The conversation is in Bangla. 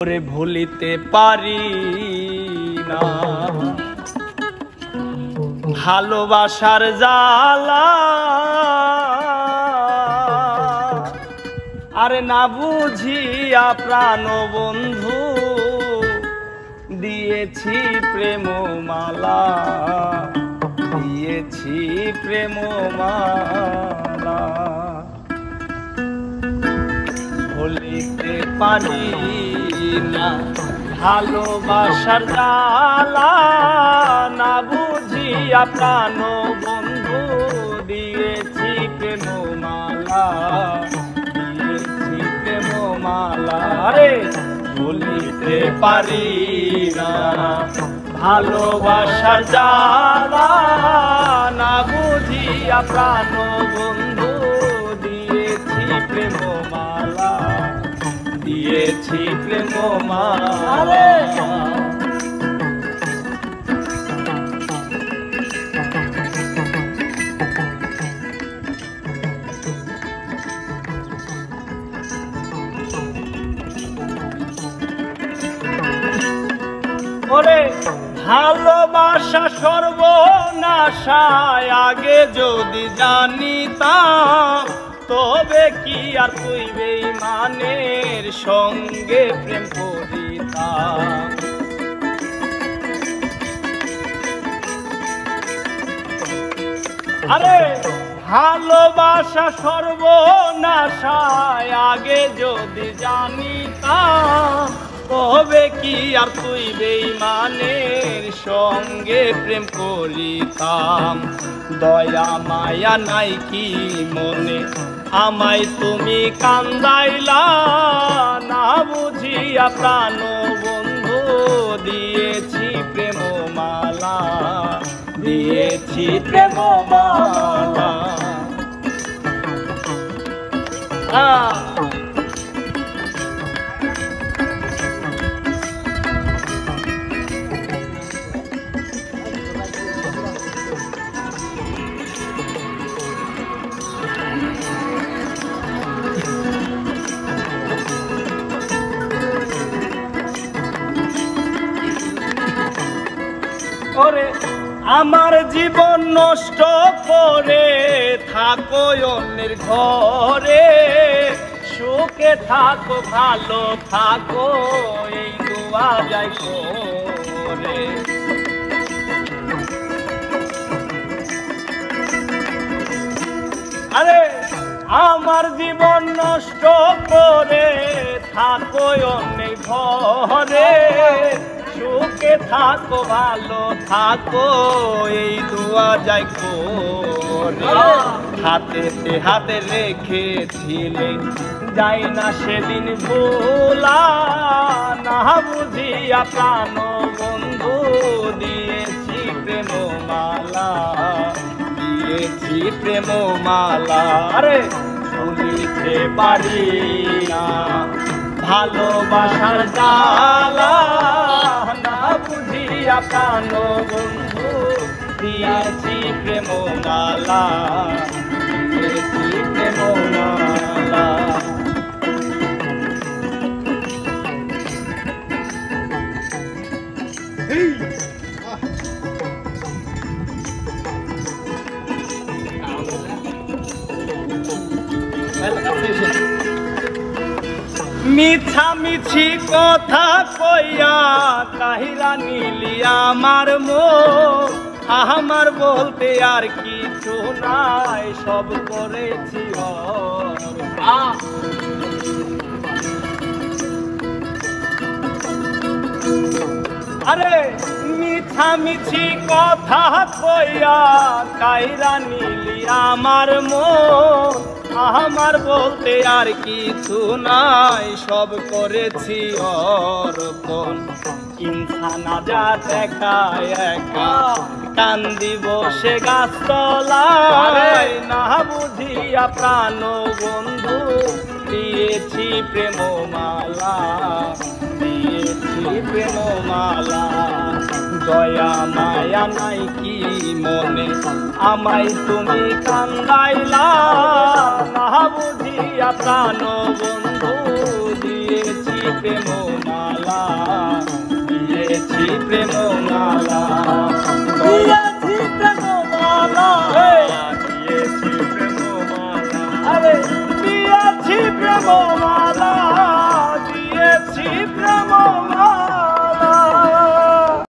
ওরে ভুলিতে পারি না ভালোবাসার জ্বালা, আরে না বুঝিয়া প্রাণ বন্ধু দিয়েছি প্রেমমালা, দিয়েছি প্রেমমালা। ভুলিতে পারি না ভালোবাসার জ্বালা, না বুঝিয়া প্রাণ বন্ধু দিয়েছি প্রেমমালা, দিয়েছি প্রেমমালা। রে ভুলিতে পারি না ভালোবাসার জ্বালা, না বুঝিয়া প্রাণ বন্ধু দিয়েছি প্রেমমালা, দিয়েছি প্রেমমালা। ওরে ভালোবাসা সর্বনাশায় আগে যদি জানিতাম, তবে কি আর তুই বেঈমানের সঙ্গে প্রেম করিতাম। আরে ভালোবাসা সর্বনাশায় আগে যদি জানিতাম, তবে কি আর তুই বেঈমানের সঙ্গে প্রেম করিতাম। দয়া মায়া নাই কি মনে আমায় তুমি কান্দাইলা, না বুঝিয়া প্রাণ বন্ধু দিয়েছি প্রেমমালা, দিয়েছি প্রেমমালা। ওরে আমার জীবন নষ্ট করে থাকো অন্যের ঘরে, সুখে থাকো ভালো থাকো এই দোয়া যাই করে। আরে আমার জীবন নষ্ট করে থাকো অন্যের ঘরে, সুখে থাকো ভালো থাকো এই দোয়া যাই করে। হাতেতে হাতে রেখেছিলে যাই না সেদিন ভোলা, না বুঝিয়া প্রাণ বন্ধু দিয়েছি প্রেমমালা, দিয়েছি প্রেমমালা। রে ভুলিতে পারি না ভালোবাসার জ্বালা, না বুঝিয়া প্রাণ বন্ধু দিয়েছি প্রেমমালা, দিয়েছি প্রেমমালা। মিছামিছি কথা কইয়া কাহিরা নিলি আমার মন, আমার বলতে আর কিছু নাই সব করেছি। আরে মিছামিছি কথা কইয়া কাহিরা নিলি আমার মন, আমার বলতে আর কিছু নাই সব করেছি অর্পণ। ইনসান আজাদ একা একা কান্দি বসে গাছতলায়, না বুঝিয়া প্রাণ বন্ধু দিয়েছি প্রেমমালা, দিয়েছি প্রেমমালা। দয়া মায়া নাই কি মনে আমায় তুমি কান্দাইলা, না বুঝিয়া প্রাণ বন্ধু বন্ধু দিয়েছি প্রেম মালা, দিয়েছি প্রেম মালা।